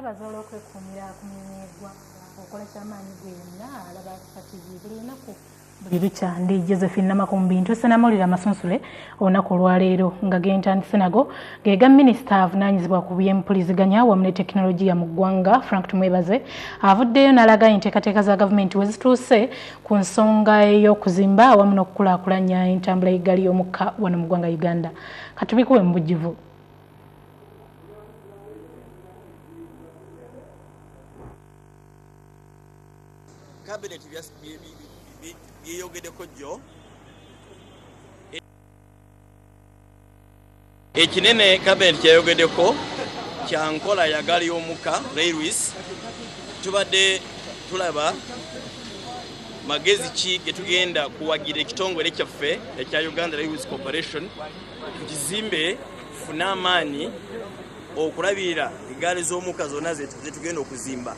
twebaza olw'okwekumira ku mirimu y'eggwanga okolesa amaanyi gwenna alaba kativi buli lunaku buli lukya ndi Josephine Namakumbi ntuuse n'amawulire amasunsule olunaku olwaleero nga gentandise nago gega minisita avunaanyizibwa ku byempuliziganya wamu ne tekinologiya mu ggwanga Frank Tumwebaze avuddeyo n'alaga enteekateeka za gavumenti we zituuse ku nsonga ey'okuzimba awamu n'okukulaakulanya entambula y'eggaali y'omukka wano mu ggwanga Uganda. Katubikuwe mu bujjuvu. Cabinet yeyogeddeko jjo ekinene cabinet kyeyogeddeko kya nkola ya ggaali y'omukka railways. Tubadde tulaba magezi ki ge tugenda kuwagira ekitongole kyaffe ekya Uganda Railways Corporation tukizimbe funa amaanyi okulabirira eggaali z'omukka zonna zetugenda okuzimba.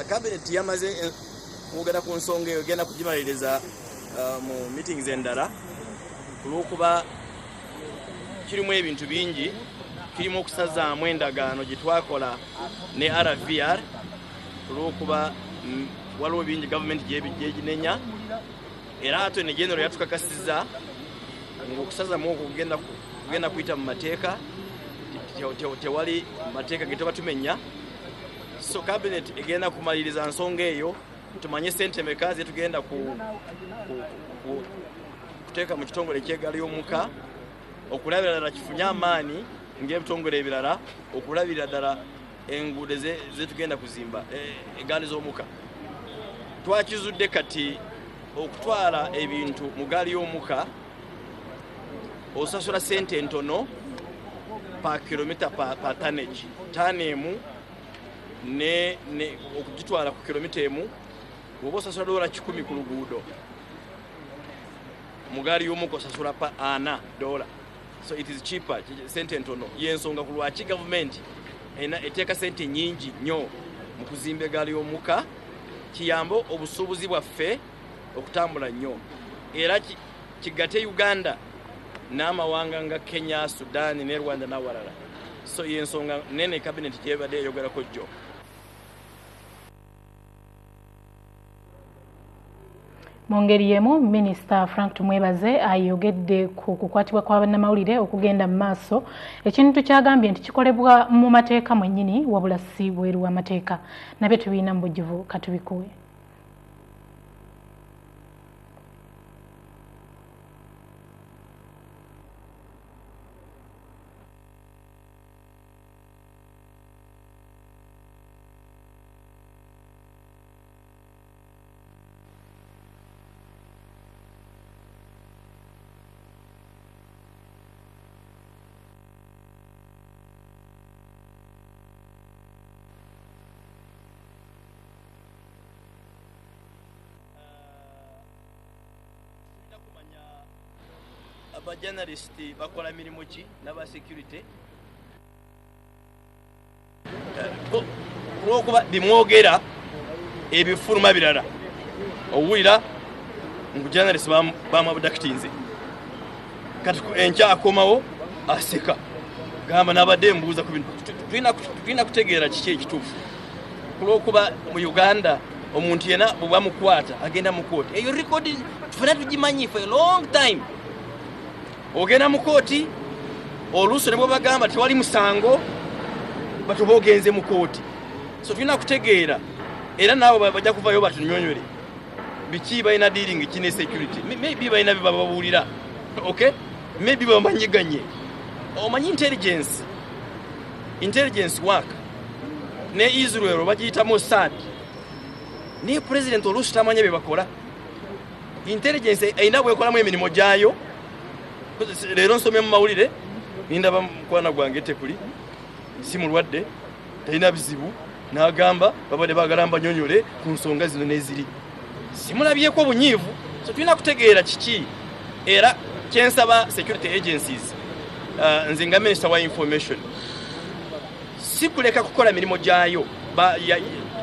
Cabinet yamaze kwogera ku nsonga eyo egenda kugimaliriza mu meetings endala olw'okuba kirimu ebintu bingi, kirimu okusazaamu endagaano gye twakola ne RVR olw'okuba waliwo bingi gavumenti gyeginenya era ate ne genero yatukakasiza ng'okusazaamu okwo kugenda kuyita mu mateeka, tewali mateeka ge tuba tumenya. So cabinet egenda kumaliriza nsonga eyo tumanye sente meka ze tugenda kuteeka mu kitongole ky'eggaali y'omukka okulabira ddala kifunye amaanyi ng'ebitongole ebirala okulabira ddala enguudo ze tugenda kuzimba eggaali z'omukka. Twakizudde kati okutwala ebintu mu ggaali y'omukka osasula sente entono pa kilomita pa tonnage taneemu ne okugitwala ku kilomita emu bw'oba osasula $10 ku luguudo mu ggaali y'omukka osasula pa $4. So it is cheaper, sente entono. Yensonga ku lwaki gavumenti eteeka sente nyingi nnyo mu kuzimba eggaali y'omukka kiyambe obusuubuzi bwaffe okutambula nnyo era kigatte Uganda n'amawanga nga Kenya, Sudan ne Rwanda n'awalala. So yensonga nene cabinet gyebadde eyogerako jjo. Mu ngeri y'emu minisita Frank Tumwebaze ayogedde ku kukwatibwa kwa bannamawulire okugenda mu maaso ekintu kyagambye nti kikolebwa mu mateeka mwennyini wabula si bweru w'amateeka. Nabyo tubiina mu bujjuvu katubikuwe. Aba journalist bakola mirimu ki n'aba security olw'okuba bimwogera ebifuluma birala owulira ngu journalist bamwabudakitinze kati enkya akomawo aseka gamba n'abadde mbuuza ku bintu. Tulina kutegeera kiki ekituufu olw'okuba mu Uganda omuntu yena bwe bamukwata agenda mu kooti eyo rekodi tufuna tugimanyi for a long time. Ogenda mu kooti oluusi ne bwe bagamba tewali musango batuba ogenze mu kooti. So tulina kutegeera era naawe bajja kuvayo batunyonyole biki balina dealing kine security maybe balina bye bababuulira, okay, maybe bamanyiganye. Omanyi intelligence work ne Israel bagiyita Mossad ne president oluusi tamanya bye bakola. Intelligence eyina bwekolamu emirimu gyayo. Leero nsomye mu mawulire ndaba mukwana gwange tekuli si mulwadde talina bizibu n'agamba babadde baagala mbanyonyole ku nsonga zino n'eziri simulabyeko bunyiivu. So tulina kutegeera kiki era kyensaba security agencies nze nga minister wa information si kuleka kukola mirimu gyayo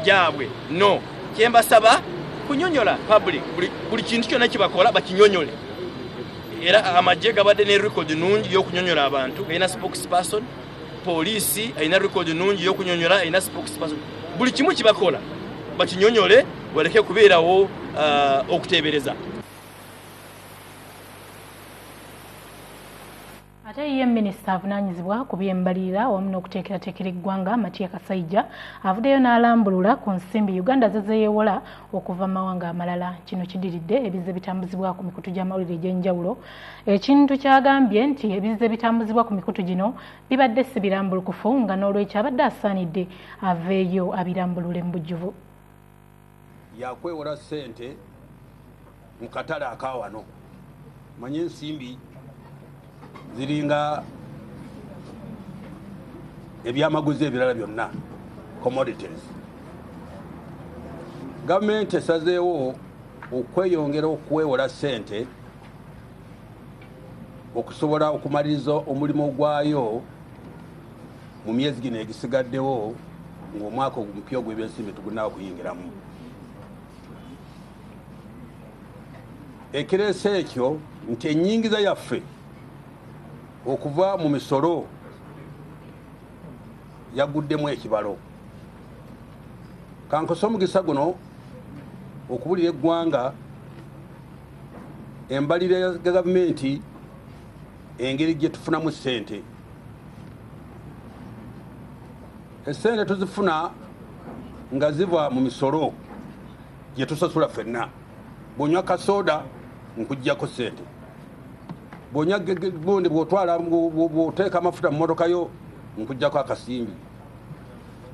gyabwe, no, kyembasaba kunyonyola public buli kintu kyonna kibakola bakinyonyole. Era amagye gabadde ne record nungi y'okunyonyola abantu, galina spokesperson poliisi alina record nungi y'okunyonyola, alina spokesperson, buli kimu kibakola bakinyonyole waleke kubeerawo okuteebereza. Ate ye minisita avunaanyizibwa ku by'embalirira wamu n'okuteekerateekera eggwanga Mattia Kasaija avuddeyo n'alambulula ku nsimbi Uganda ze zeewola okuva mu mawanga amalala. Kino kidiridde ebize bitambuzibwa ku mikutu gy'amawulire egy'enjawulo. Ekintu kyagambye nti ebize bitambuzibwa ku mikutu gino bibadde si birambulukufu nga n'olwekyo abadde asaanidde aveeyo abirambulule mu bujjuvu. Yakwewola ssente mu katale akaawano. Manye ensimbi ziringa ebyamaguzi ebirala byonna, commodities. Gavumenti esazeewo okweyongera okwewola ssente okusobola okumaliriza omulimu gwayo mu myezi gino egisigaddewo ng'omwaka omupya ogw'ebyensimbi tugunawo okuyingiramu. Ekireese ekyo nti ennyingiza yaffe okuva mu misolo yaguddemu ekibalo. Kankosa omugisa guno okubulira eggwanga embalirira ya gavumenti engeri gye tufunamu ssente. Essente tuzifuna nga ziva mu misolo gye tusasula ffenna. Bw'onywa kasoda nkuggyako ssente. Bw'onywa gundi bw'otwala bw'oteeka amafuta mu mmotoka yo nkuggyako akasimbi.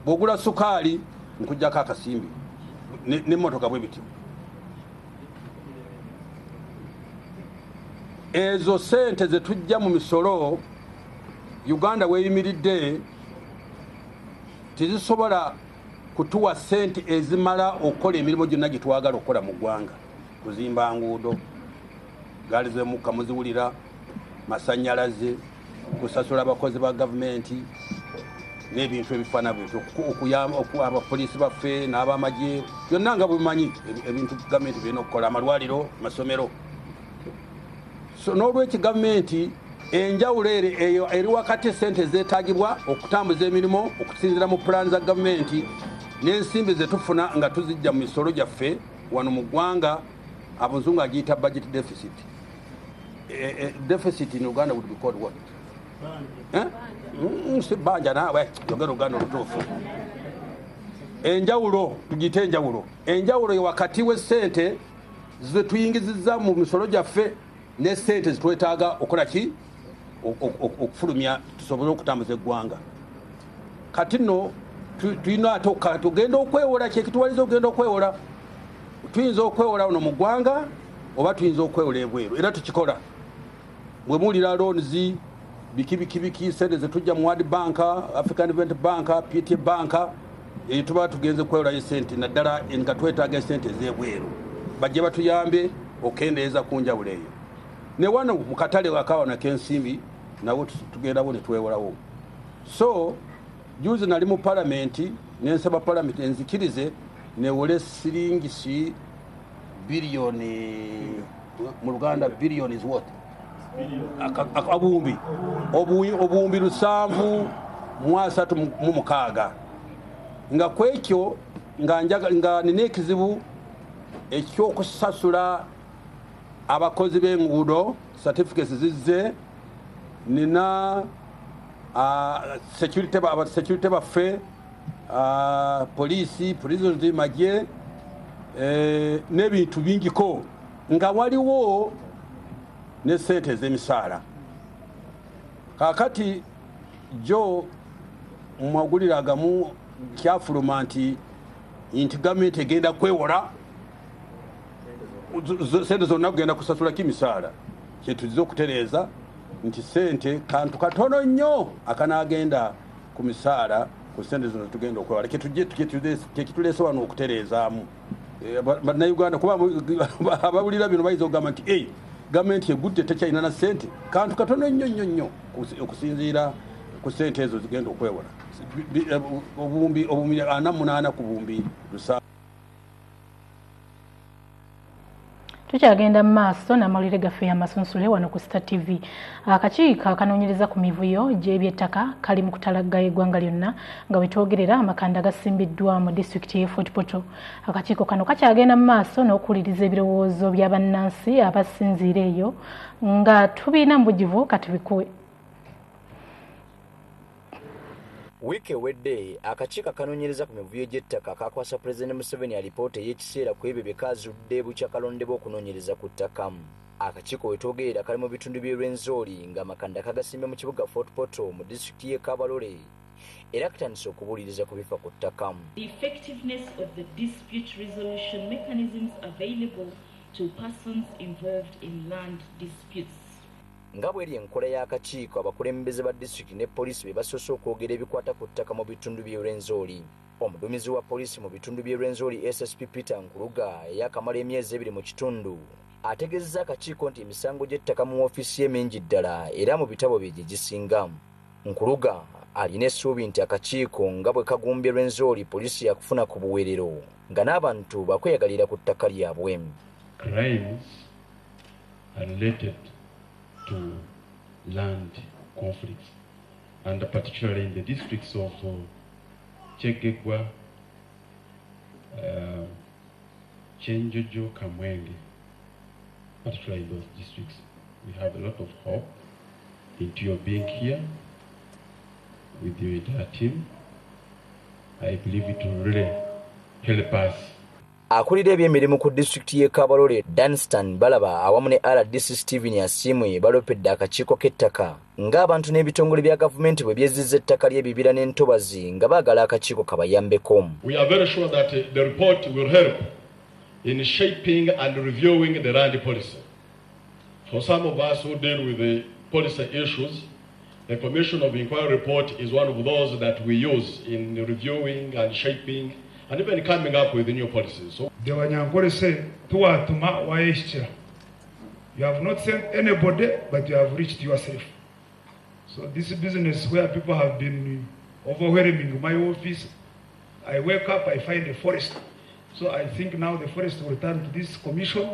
Bw'ogula sukaali nkuggyako akasimbi n'emmotoka bwe bityo. Ezo ssente ze tujja mu misolo Uganda weeyimiridde tezisobola kutuwa ssente ezimala okukola emirimu gyonna gye twagala okukola mu ggwanga. Kuzimba nguudo, gaali z'emukka muziwulira, masannyalaze, kusasula abakozi ba gavumenti n'ebintu ebifaana bityo, okuyamba abapoliisi baffe n'abamagye, byonna nga bumanyi ebintu gavumenti birina okukola, amalwaliro, amasomero. So n'olwekyo gavumenti enjawulo eyo eri wakati ssente zeetaagibwa okutambuza emirimu okusinziira mu pulaani za gavumenti n'ensimbi ze tufuna nga tuzijja mu misolo gyaffe wano mu ggwanga. Abazungu agiyita budget deficit. Deficit in Uganda would be called what? Banja nawe yogera Uganda olutuufu. Enjawulo tugiyita enjawulo. Enjawulo wakati w'essente ze tuyingizizza mu misolo gyaffe ne ssente zitwetaaga okukola ki okufulumya tusobole okutambuza eggwanga. Kati nno tulina tugenda okwewola kyekituwaliza okugenda okwewola. Tuyinza okwewola ono mu ggwanga oba tuyinza okwewola ebweru era tukikola. Bwe muwulira loans biki ssente ze tujja mu World Bank, African Development Bank, PTA Bank, eyo tuba tugenze kwewolayo ssente naddala nga twetaaga ssente ez'ebweru bajje batuyambe okendeeza ku njawulo eyo. Ne wano mu katale akawana k'ensimbi nawo tugendawo ne twewolawo. So juzi nali mu palamenti n'ensaba palamenti enzikirize newole siringisi biliyoni mu Luganda billion is what? Obuwumbi 736 nga kwekyo nga nina ekizibu ekyokusasula abakozi b'enguudo certificates zizze, nina security baffe, poliisi, prisons, magye, n'ebintu bingiko nga waliwo ne ssente ez'emisaala. Kaakati jo mwagulira agamu kyafuluma nti gavumenti egenda kwewola ssente zonna kugenda kusasulako emisaala. Kyetuziza okutereeza nti ssente kantu katono nnyo akanaagenda ku misaala ku ssente zino tugenda okwewola. Kyekituleese wano okutereezaamu bannayuganda kuba abawulira bino bayinza okugamba nti gavumenti egudde tekyalina na ssente. Kantu katono nnyo okusinziira ku ssente ezo zigenda okwewola. Obuwumbi 48 ku buwumbi 7. Tukyagenda mu maaso n'amawulire gaffe y'amasunsule wano ku Star TV. Akakiiko akanoonyereza ku mivuyo gy'ebyettaka kali mu kutalagga eggwanga lyonna nga bwe twogerera amakanda gasimbiddwa mu disitulikiti y'e Fort Portal. Akakiiko kano kakyagenda mu maaso n'okuwuliriza ebirowoozo bya bannansi abasinziira eyo nga tubiina mu bugivu katubikuwe. Wiki ewedde akakiiko akanoonyereza ku mivuyo gy'ettaka kakwasa Pulezidenti Museveni alipoota ey'ekiseera ku ebyo bye kaazudde bukyakalondebwa okunoonyereza ku ttaka. Akakiiko we twogerera kali mu bitundu by'e Rwenzori ng'amakanda kagasimbye mu kibuga Fort Portal mu disitulikiti y'e Kabalole era katandise okubuuliriza ku bifa ku ttaka. The effectiveness of the dispute resolution mechanisms available to persons involved in land disputes. Nga bw'eri enkola y'akakiiko abakulembeze ba disitulikiti ne poliisi be basoose okwogera ebikwata ku ttaka mu bitundu by'e Rwenzori. Omuduumizi wa poliisi mu bitundu by'e Rwenzori SSP Peter Nkuluga eyakamala emyezi 2 mu kitundu ategeezezza akakiiko nti emisango gy'ettaka mu woofiisi ye mingi ddala era mu bitabo bye gye gisinga. Nkuluga alina essuubi nti akakiiko nga bwe kagumbye Rwenzori poliisi yakufuna ku buweerero nga n'abantu bakweyagalira ku ttaka lyabwe. Crimes are related to land conflicts, and particularly in the districts of Chegegwa, Chenjojo, Kamwenge, particularly in those districts. We have a lot of hope into your being here with your entire team. I believe it will really help us. Akulira ebyemirimu ku disitulikiti y'e Kabalole Danstan Balaba awamu ne RDC Stephen Asimwe balopedde akakiiko k'ettaka ng'abantu n'ebitongole bya gavumenti bwe byezizza ettaka ly'ebibira n'entobazi nga baagala akakiiko kabayambeko. We are very sure that the report will help in shaping and reviewing the land policy. For some of us who deal with the policy issues, the Commission of Inquiry report is one of those that we use in reviewing and shaping and even coming up with new policies. So, you have not sent anybody, but you have reached yourself. So this business where people have been overwhelming my office, I wake up, I find a forest. So I think now the forest will return to this commission,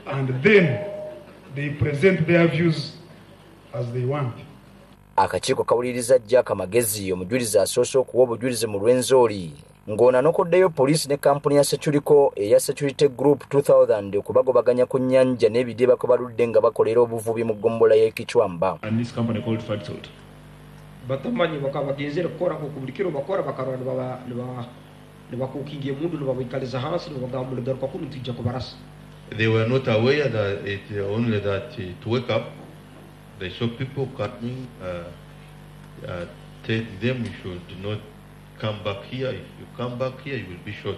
and then they present their views as they want. Akakiiko kawuliriza Jack Magezi omujulizi asoose okuwa obujulizi mu Rwenzori ng'ona n'okuddayo poliisi ne kampuni ya Securico eya Security Group 2000 okubagobaganya ku nnyanja n'ebidiba kwe baludde nga bakolera obuvubi mu ggombola y'e Kichwamba. And this company called Fadsalt. Batamanyi bakabagenzera kukora ku kubulikiro bakora bakarwana ne bakukingiye mundu ne babikaliza hansi ne bagambula garuka ku ntijja kubarasa. They were not aware that it only that to wake up. They saw people coming, tell them you should not come back here. If you come back here, you will be shot.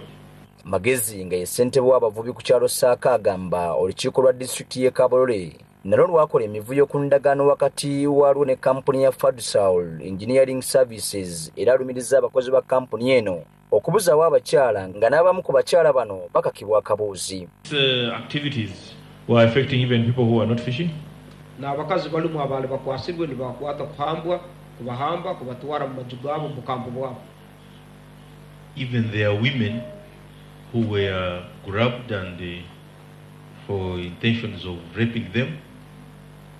Magezi nga ye ssentebe w'abavubi ku kyalo Saaka agamba olukiiko lwa disitulikiti y'e Kabalole nalwo lwakola emivuyo ku ndagaano wakati waalwo ne kampuni ya Fadsalt Engineering Services era alumiriza abakozi ba kampuni eno okubuzaawo abakyala nga n'abamu ku bakyala bano bakakibwa akabuuzi. Activities were affecting even people who are not fishing. N'abakazi balimu abali bakwasibwe ne bakwata kuhambwa kubahamba kubatwara mu maju gaabo mu kampo bwabo. Even there are women who were grabbed and for intentions of raping them.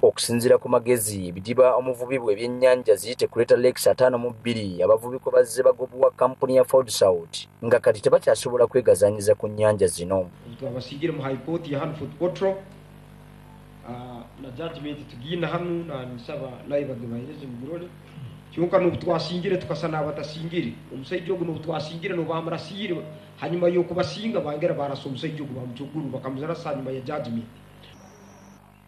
Okusinziira ku Magezi ebidiba omuvubi bwe ebyennyanja ziyite kuleeta Lakes 52 abavubi ko bazze bagobwa kampuni ya Fadsalt nga kati tebakyasobola kwegazaanyiza ku nnyanja zino. Twabasigire mu high court ya Fort Portal na judgment tugina hanu na nisaba live agbaireze mu birole cyonka no twasingire tukasana abatasingire umusayidi ogu no twasingire no bamurasire hanyuma yo kubasinga bangera baraso umusayidi ogu bamucuguru bakamuzana sanyuma ya judgment.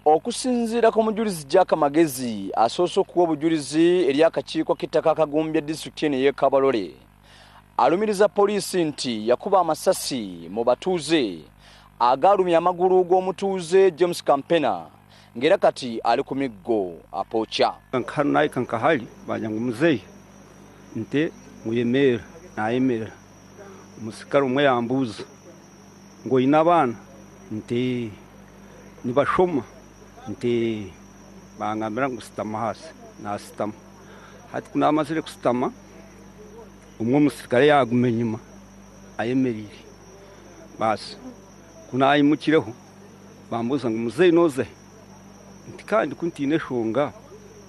Okusinziira ku mujulizi Jack Magezi asoose okuwa obujulizi eri akakiiko k'ettaka akagumbye disitulikiti eno y'e Kabalole alumiriza poliisi nti yakuba amasasi mu batuuze agaalumya amagulu g'omutuuze James Campena ngera kati ali ku miggo apookya. Kankanai kankahali banyangu muzeyi nte muyemera nayemera umusikaro umwe yambuza ngo ina abana nte nibashoma nte bangambira ngo sitama hasi nasitama hati kuna amazire kusitama umwe umusirikare yagume nyuma ayemerire basi kunayimukireho bambuza ngo muzeyi noze nti kandi kuntine shonga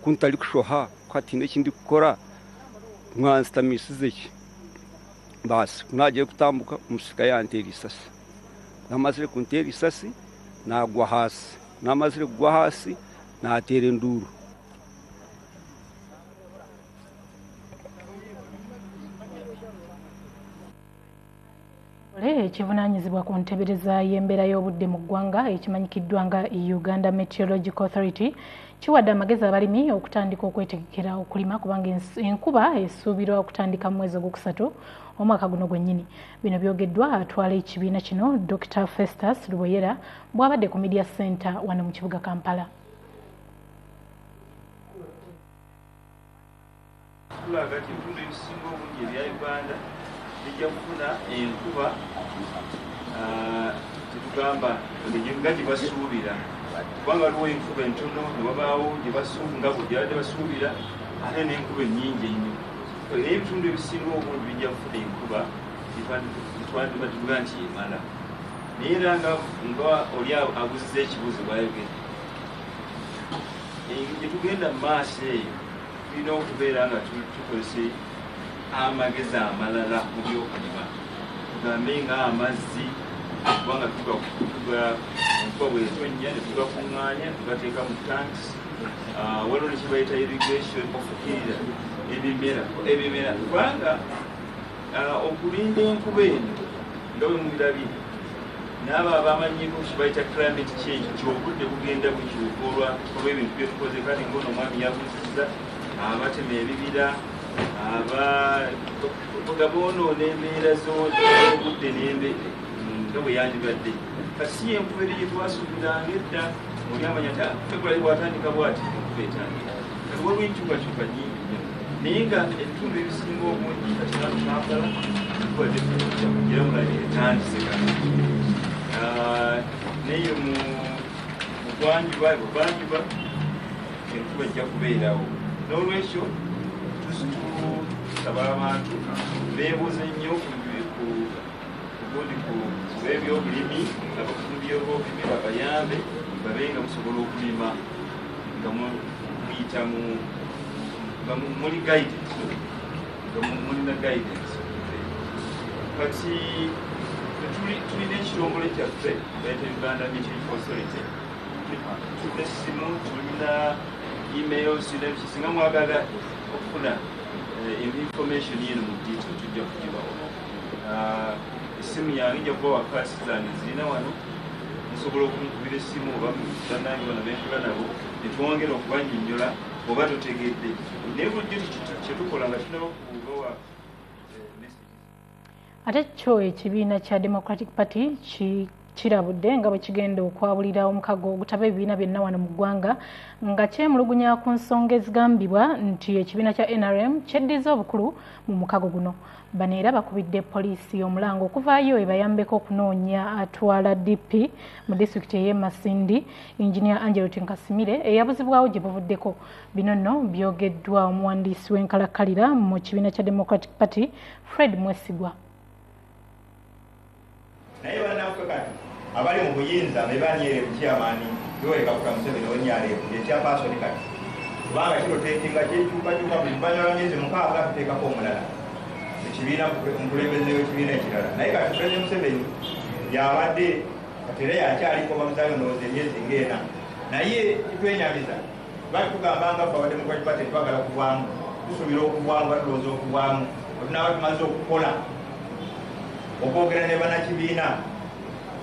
kuntari kushoha kwatine kindi gukora mwansitamisize ki basi kunagiye kutambuka umusika yantera isasi namazire kuntera isasi nagwa hasi namazire kugwa hasi natera induru ekivunanyizibwa ku ntebereza y'embeera y'obudde mu ggwanga ekimanyikiddwa nga Uganda Meteorological Authority kiwadde amagezi abalimi okutandika okwetegekera okulima kubanga enkuba esuubirwa okutandika mu mwezi ogwokusatu omwaka guno gwennyini. Bino byogeddwa atwala ekibiina kino Dr. Festus Luboyera bw'abadde ku Media Center wano mu kibuga Kampala. bijja kufuna enkuba tetugamba nga gye basuubira kubanga waliwo enkuba entono ne wabaawo gye basuubira ate n'enkuba ennyingi ennyo naye ebitundu ebisinga obungi bijja kufuna enkuba twandibatuga nti emala naye era nga oli abuziza ekibuzo bwayogera gye tugenda mu maaso eyo tulina okubeera nga tukozese amagezi amalala mu byokulima tugambe nga amazzi kubanga tuga enkuba bwetonnya ne tugakuŋŋaanya tugateeka mu tanks waliwo nekibayita irrigation okukirira ebimera kubanga okulinda enkuba eno nga bwe mubirabye n'abo abamanyiko kibayita climate change kyobudde bugenda bukyuka olw'ebintu byetukoze kati ngaono omwami yabuzizza abatema ebibira bonoona embeera z'obudde nga bwe yandigadde kati si enkuba eri gyetwasuubiranga edda oli amanya february bwatandika bwati enkuba etangira kati waliwo enkyukakyuka nyingi nnyo naye nga ebitundu ebisinga obungi kati namukampala enkuba kugira mulabe etandise kati naye mu bugwanjuba ebuvanjuba enkuba ejja kubeerawo n'olwekyo tusaba abantu beebuuze nnyo ku bebyobulimi abakugu byobulimi babayambe babe nga musobola okulima nga muyita nga muli guidance nga mulina guidance kati tulina ekitongole kyaffe baita Uganda Meteorological Authority tulina essimu tulina emails singa mwagala okufuna information yenu mu detail tujja kugibawo essimu yange ijja kuba wakaasi zange zirina wano musobola okunkubira essimu oba bannange bano benkola nabo netwongera okubanyonnyola oba totegedde naye bulijjo kyetukola nga tunaba okubawa ate kyo ekibiina kya Democratic Party kirabudde nga bwe kigenda okwabulira omukago ogutaba ebibiina byonna wano mu ggwanga nga kyemulugunya ku nsonga ezigambibwa nti ekibiina kya NRM kyeddiza obukulu mu mukago guno. Bano era bakubidde poliisi omulango okuvaayo ebayambeko okunoonya atwala DP mu disitulikiti ey'e Masindi Engineer Angelo Tinkasimire eyabuzibwawo gye buvuddeko. Bino nno byogeddwa omuwandiisi w'enkalakkalira mu kibiina kya Democratic Party Fred Mwesigwa. naye bannaffe kati abali mu buyinza be banyere ku kyamaani Yoweri Kaguta Museveni onyaleeku ekyapaasoni kati kubanga kiroteetinga kyekyukakyuka buli luvannyuma lwa myezi 6 tuteekako omulala ekibiina omukulembeze w'ekibiina ekirala naye kati Pulezidenti Museveni yabadde kati era yakyaliko bamuzayo ndowooza emyezi ng'ena naye kitwenyamiza batugamba nga ffe Democratic Party twagala kuvaamu tusuubira okuvaamu batulowooza okuvaamu otunaba tumaze okukola okwogera ne bannakibiina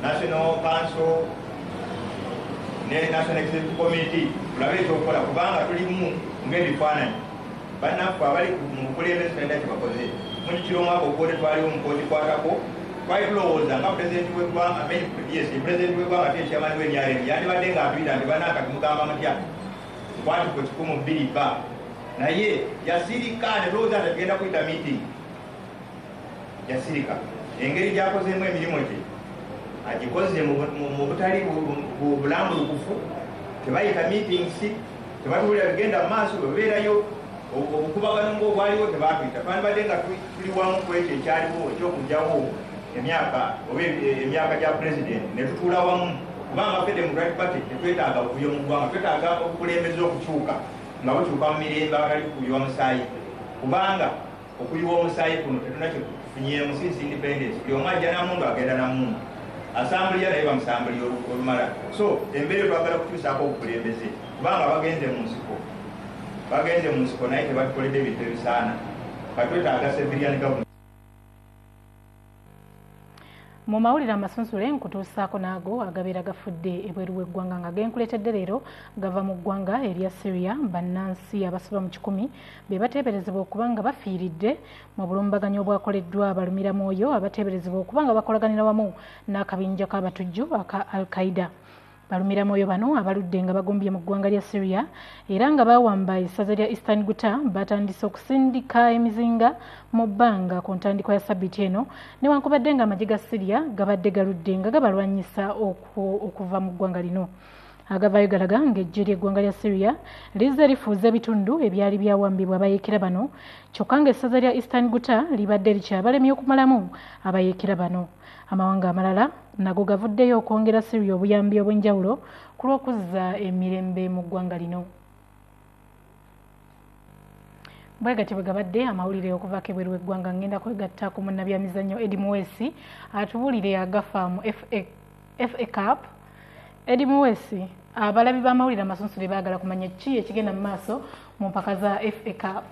National Council ne National Executive Committee tulabe ekyokukola kubanga tulimu ng'ebifaananyi bannaffe abali mu bukulembeze tulina kye bakoze mukikira omwaka ogwode twaliwo mukooti kwatako twali tulowooza nga pulezidenti w'eggwanga pulezidenti w'eggwanga te ekyamaani w'enyalemu yandibadde ng'atuyita nti bannanka tumugamba mutya kwatiko 102 ba naye yasirika ne tulowooza nti tugenda kuyita meeting yasirika engeri gyakozeemu emirimu gye agikoze mu butali bulambulukufu tebayita meetings tebatuwulira bigenda mu maaso bebeerayo obukubagano ng'obwaliwo tebatuyita twandibadde nga tuli wamu ku ekyo ekyaliwo ekyokugyawo emyaka gya president ne tutuula wamu kubanga ffe Democratic Party tetwetaaga buvuyo mu ggwanga, twetaaga obukulembeze okukyuka nga bukyuka mu mirembe abatali kuyiwa musaayi, kubanga okuyiwa omusaayi kuno tetuna kyetufunyeemu since independence. Buli omu ajja namundu agenda namundu, asambuliya naye bamusambuliya olumala. So embeera twagala kukyusaako obukulembeze kubanga bagenze mu nsiko naye tebatukoledde ebintu ebisaana. Katwetaaga civilian government. Mu mawulire amasunsule nkutuusaako naago agabeera gafudde ebweru w'eggwanga nga genkuleetedde leero gava mu ggwanga erya Syria. Bannansi abasoba mu 100 be bateeberezebwa okuba nga bafiiridde mu bulumbaganyi obwakoleddwa abalumiramwoyo abateeberezebwa okuba nga bakolaganira wamu n'akabinja k'abatujju aka Al-Qaeda. Balumiramwoyo bano abaludde nga bagombye mu ggwanga lya Syria era nga bawamba essaza lya Eastern Ghouta batandise okusindika emizinga mu bbanga ku ntandikwa ya Ssabbiiti eno newankubadde nga amagye ga Syria gabadde galudde nga gabalwanyisa okuva mu ggwanga lino. Agavaayo galaga ng'eggye ly'eggwanga lya Syria lizze lifuuza ebitundu ebyali byawambibwa abayeekera bano kyokka ng'essaza lya Eastern Ghouta libadde likyabalemye okumalamu abayeekera bano. Amawanga amalala nago gavuddeyo okwongera Syria obuyambi obw'enjawulo ku lw'okuzza emirembe mu ggwanga lino. Bwe gati bwe gabadde amawulire okuvaako ebweru w'eggwanga ngenda kwegatta ku munnabyamizannyo Eddie Muwesi atubuulire agafa mu FA Cup. Eddie Muwesi, abalabi b'amawulire amasunsule baagala kumanya ki ekigenda mu maaso mu mpaka za FA Cup.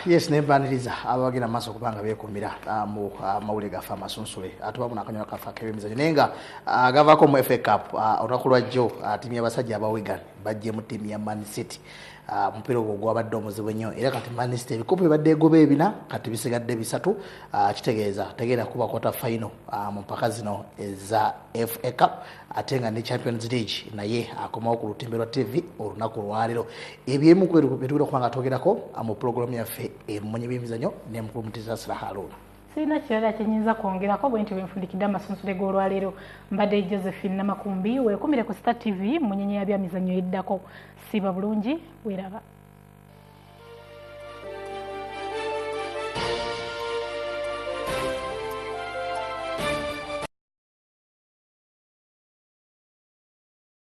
Yes, nembaniriza abagenda maaso kubanga beekuumira mu mawulire gafa amasunsule atubamu n'akanywa kafa k'ebyemizannyo naye nga agavaako mu FA Cup olunaku lwajjo ttiimu y'abasajja aba Wigan bajje mu ttiimu ya Man City. Omupiira ogwo gwabadde omuzibu ennyo era kati Man City ebikopo bibadde egoba 4 kati bisigadde 3 kitegeeza tegenda kuba quarter final mu mpaka zino eza FA Cup ate nga ne Champions League naye akomawo ku lutimbe lwa TV olunaku lwaleero. Ebyemu ku bitugenda okubanga twogerako mu pulogulaamu yaffe emumonye by'emizannyo ne mukulu Mutiza Sira Haruna. Sina kirala kyenyinza kwongerako bwe nti bwenfundikidde amasunsule g'olwaleero. Mbadde Josephine Namakumbi weekumire ku Star TV mu nnyenya ya byamizannyo eddako. Siba bulungi, weeraba.